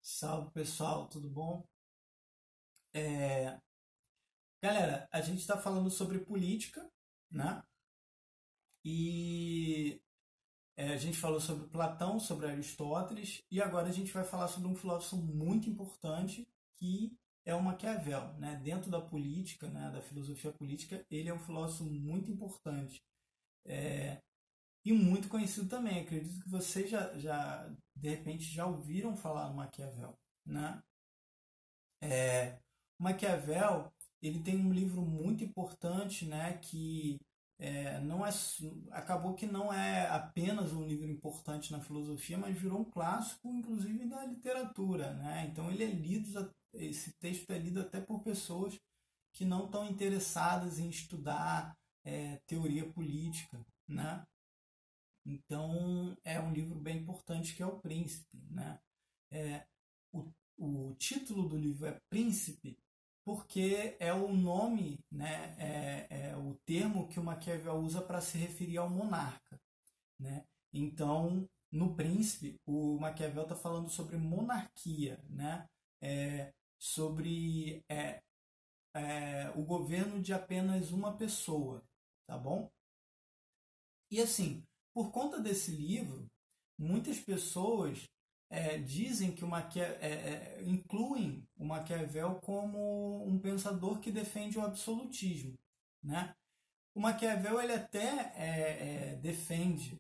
Salve pessoal, tudo bom? É, Galera, a gente está falando sobre política, né? E a gente falou sobre Platão, sobre Aristóteles, e agora a gente vai falar sobre um filósofo muito importante que é o Maquiavel, né? Dentro da política, né? Da filosofia política, ele é um filósofo muito importante e muito conhecido também. Acredito que vocês já de repente já ouviram falar no Maquiavel, né? Maquiavel, ele tem um livro muito importante, né, que não é, acabou que não é apenas um livro importante na filosofia, mas virou um clássico, inclusive da literatura, né? Então ele é lido, esse texto é lido até por pessoas que não estão interessadas em estudar teoria política, né? Então é um livro bem importante que é o Príncipe, né? É, o título do livro é Príncipe porque é o nome, né, é o termo que o Maquiavel usa para se referir ao monarca, né? Então, no Príncipe, o Maquiavel está falando sobre monarquia, né? Sobre o governo de apenas uma pessoa, tá bom? E assim, por conta desse livro, muitas pessoas dizem que incluem o Maquiavel como um pensador que defende o absolutismo, né? O Maquiavel ele até defende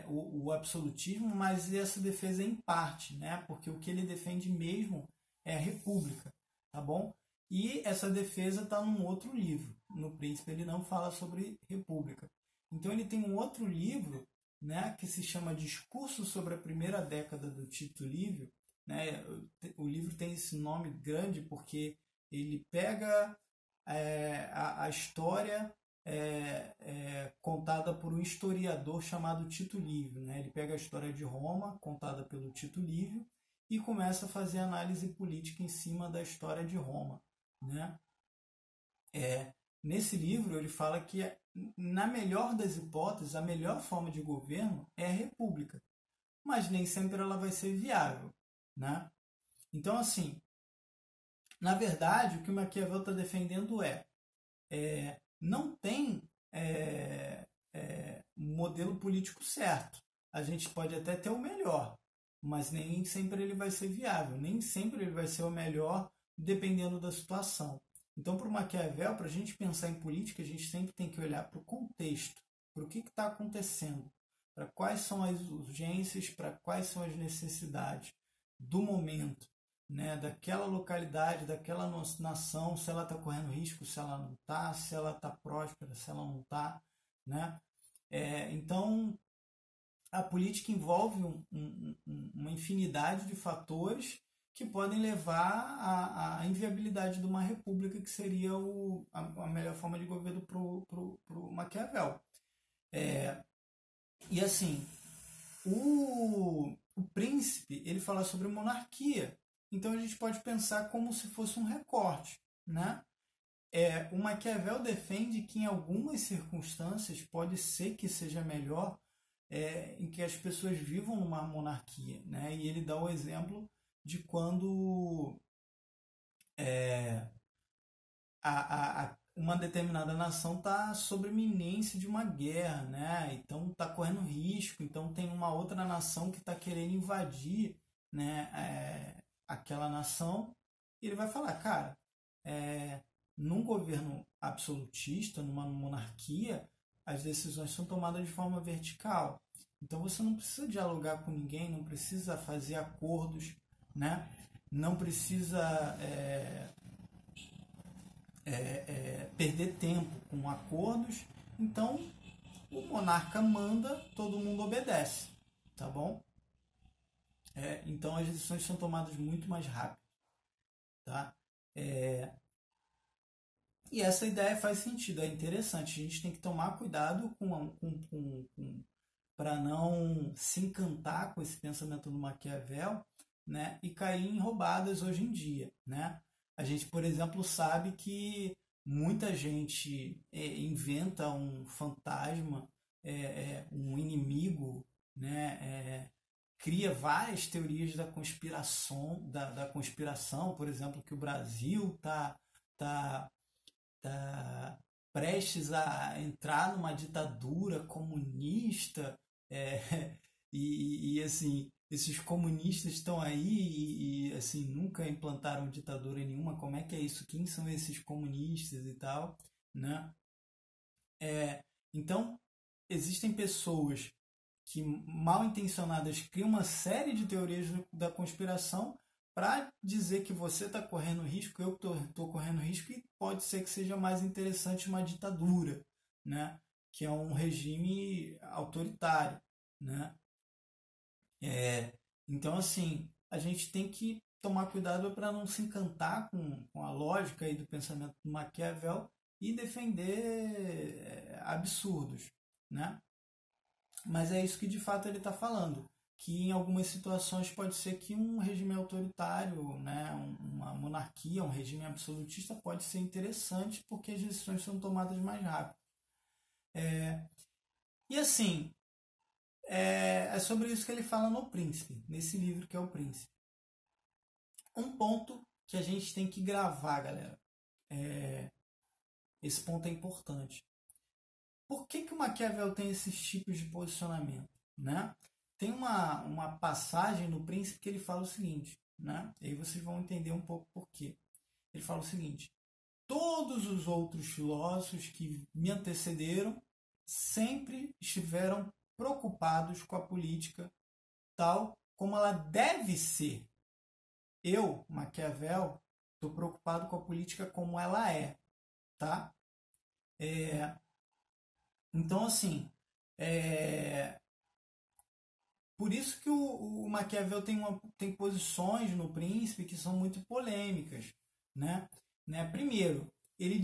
o absolutismo, mas essa defesa é em parte, né? Porque o que ele defende mesmo é a república, tá bom? E essa defesa está num outro livro. No Príncipe ele não fala sobre república. Então ele tem um outro livro, né, que se chama Discurso sobre a Primeira Década do Tito Livio, né? O livro tem esse nome grande porque ele pega a história contada por um historiador chamado Tito Livio, né? Ele pega a história de Roma, contada pelo Tito Livio, e começa a fazer análise política em cima da história de Roma, né? Nesse livro ele fala que, na melhor das hipóteses, a melhor forma de governo é a república, mas nem sempre ela vai ser viável, né? Então, assim, na verdade, o que o Maquiavel está defendendo não tem um modelo político certo. A gente pode até ter o melhor, mas nem sempre ele vai ser viável, nem sempre ele vai ser o melhor dependendo da situação. Então, para o Maquiavel, para a gente pensar em política, a gente sempre tem que olhar para o contexto, para o que está acontecendo, para quais são as urgências, para quais são as necessidades do momento, né, daquela localidade, daquela nação, se ela está correndo risco, se ela não está, se ela está próspera, se ela não está, né? Então, a política envolve uma infinidade de fatores que podem levar à inviabilidade de uma república, que seria a melhor forma de governo para o Maquiavel. E assim, o príncipe ele fala sobre monarquia, então a gente pode pensar como se fosse um recorte, né? O Maquiavel defende que em algumas circunstâncias pode ser que seja melhor em que as pessoas vivam numa monarquia, né? E ele dá o exemplo de quando uma determinada nação está sob iminência de uma guerra, né? Então está correndo risco, então tem uma outra nação que está querendo invadir, né, aquela nação, e ele vai falar, cara, num governo absolutista, numa monarquia, as decisões são tomadas de forma vertical. Então você não precisa dialogar com ninguém, não precisa fazer acordos, né? Não precisa perder tempo com acordos. Então o monarca manda, todo mundo obedece, tá bom? Então as decisões são tomadas muito mais rápido, tá? E essa ideia faz sentido, é interessante. A gente tem que tomar cuidado para não se encantar com esse pensamento do Maquiavel, né, e cair em roubadas hoje em dia, né? A gente, por exemplo, sabe que muita gente inventa um fantasma, um inimigo, né, cria várias teorias da conspiração, por exemplo, que o Brasil tá, tá prestes a entrar numa ditadura comunista, assim, esses comunistas estão aí assim, nunca implantaram ditadura nenhuma, como é que é isso? Quem são esses comunistas e tal, né? Então, existem pessoas que, mal intencionadas, criam uma série de teorias da conspiração para dizer que você está correndo risco, eu estou correndo risco, e pode ser que seja mais interessante uma ditadura, né? Que é um regime autoritário, né? Então, assim, a gente tem que tomar cuidado para não se encantar com a lógica aí do pensamento do Maquiavel e defender absurdos, né? Mas é isso que de fato ele está falando, que em algumas situações pode ser que um regime autoritário, né, uma monarquia, um regime absolutista pode ser interessante porque as decisões são tomadas mais rápido. E assim, é sobre isso que ele fala no Príncipe, nesse livro que é o Príncipe. Um ponto que a gente tem que gravar, galera, esse ponto é importante. Por que o Maquiavel tem esses tipos de posicionamento, né? Tem uma passagem no Príncipe que ele fala o seguinte, né? E aí vocês vão entender um pouco por quê. Ele fala o seguinte: todos os outros filósofos que me antecederam sempre estiveram preocupados com a política tal como ela deve ser. Eu, Maquiavel, estou preocupado com a política como ela é, tá? Então, assim, por isso que o Maquiavel tem posições no Príncipe que são muito polêmicas, né? Primeiro, ele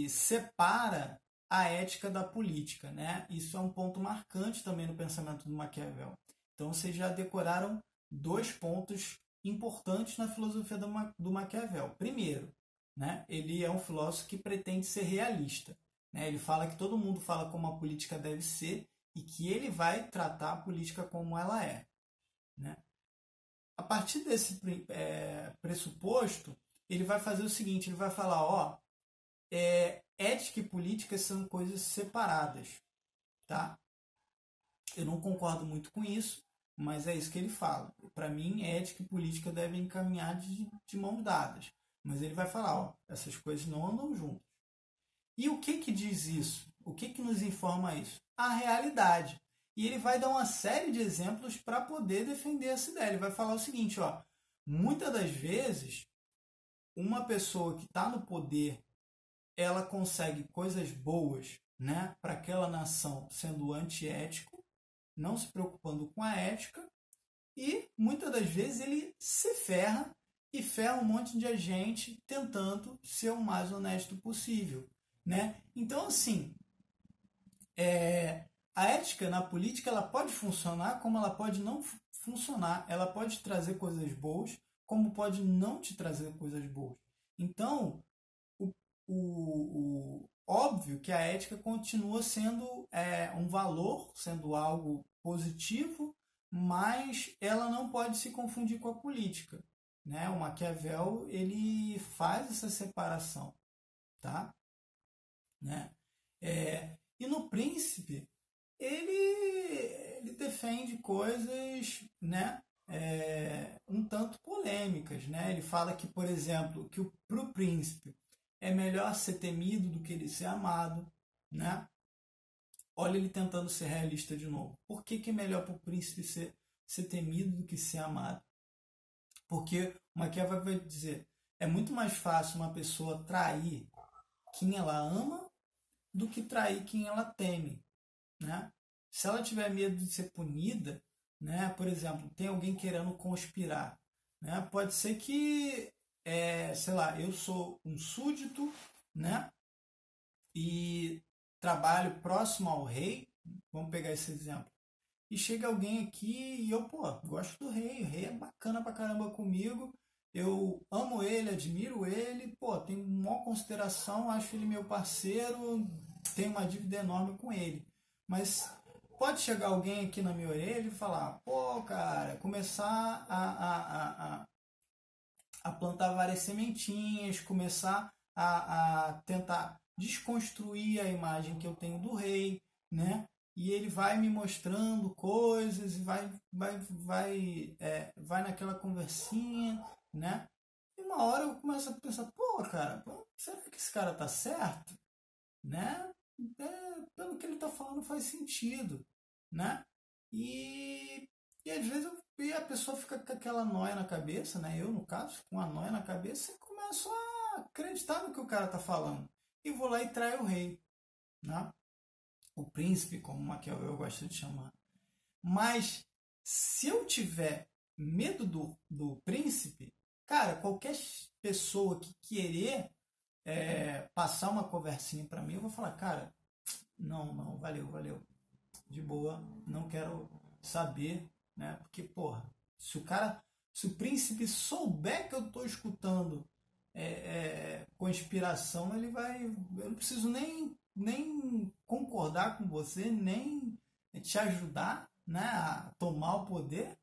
separa a ética da política, né? Isso é um ponto marcante também no pensamento do Maquiavel. Então, vocês já decoraram 2 pontos importantes na filosofia do Maquiavel. Primeiro, né? Ele é um filósofo que pretende ser realista. Né? Ele fala que todo mundo fala como a política deve ser e que ele vai tratar a política como ela é. Né? A partir desse pressuposto, ele vai fazer o seguinte, ele vai falar, ética e política são coisas separadas. Tá? Eu não concordo muito com isso, mas é isso que ele fala. Para mim, ética e política devem caminhar de mãos dadas. Mas ele vai falar, essas coisas não andam juntas. E o que diz isso? O que nos informa isso? A realidade. E ele vai dar uma série de exemplos para poder defender essa ideia. Ele vai falar o seguinte, muitas das vezes, uma pessoa que está no poder, ela consegue coisas boas, né, para aquela nação, sendo antiético, não se preocupando com a ética, e muitas das vezes ele se ferra e ferra um monte de gente tentando ser o mais honesto possível. Né? Então, assim, a ética na política ela pode funcionar como ela pode não funcionar. Ela pode trazer coisas boas, como pode não te trazer coisas boas. Então, óbvio que a ética continua sendo um valor, sendo algo positivo, mas ela não pode se confundir com a política. Né? O Maquiavel ele faz essa separação. Tá? Né? E no Príncipe, ele defende coisas, né, um tanto polêmicas. Né? Ele fala que, por exemplo, que para o príncipe é melhor ser temido do que ele ser amado. Né? Olha ele tentando ser realista de novo. Por que é melhor para o príncipe ser temido do que ser amado? Porque o Maquiavel vai dizer, é muito mais fácil uma pessoa trair quem ela ama do que trair quem ela teme. Né? Se ela tiver medo de ser punida, né, por exemplo, tem alguém querendo conspirar, né, pode ser que, sei lá, eu sou um súdito, né, e trabalho próximo ao rei, vamos pegar esse exemplo, e chega alguém aqui e eu, gosto do rei, o rei é bacana pra caramba comigo, eu amo ele, admiro ele, tenho maior consideração, acho ele meu parceiro, tenho uma dívida enorme com ele. Mas pode chegar alguém aqui na minha orelha e falar, pô, cara, começar a plantar várias sementinhas, começar a tentar desconstruir a imagem que eu tenho do rei, né? E ele vai me mostrando coisas e vai naquela conversinha, né? E uma hora eu começo a pensar, pô, cara, será que esse cara tá certo? Né? Pelo que ele tá falando faz sentido, né? E, e às vezes e a pessoa fica com aquela noia na cabeça, né? Eu, no caso, com a noia na cabeça e começo a acreditar no que o cara tá falando. E vou lá e traio o rei, né? O príncipe, como Maquiavel gosta de chamar. Mas se eu tiver medo do príncipe, cara, qualquer pessoa que querer passar uma conversinha para mim, eu vou falar, cara, não, valeu, de boa, não quero saber, né? Porque, porra, se o príncipe souber que eu tô escutando conspiração, ele vai, eu não preciso nem concordar com você, nem te ajudar, né, a tomar o poder,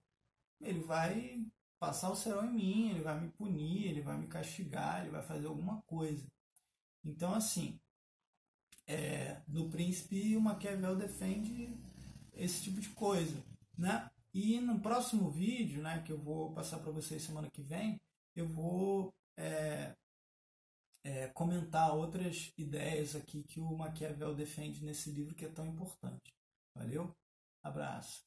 ele vai passar o serão em mim, ele vai me punir, ele vai me castigar, ele vai fazer alguma coisa. Então, assim, no Príncipe, o Maquiavel defende esse tipo de coisa, né? E no próximo vídeo, né, que eu vou passar para vocês semana que vem, eu vou comentar outras ideias aqui que o Maquiavel defende nesse livro que é tão importante. Valeu? Abraço.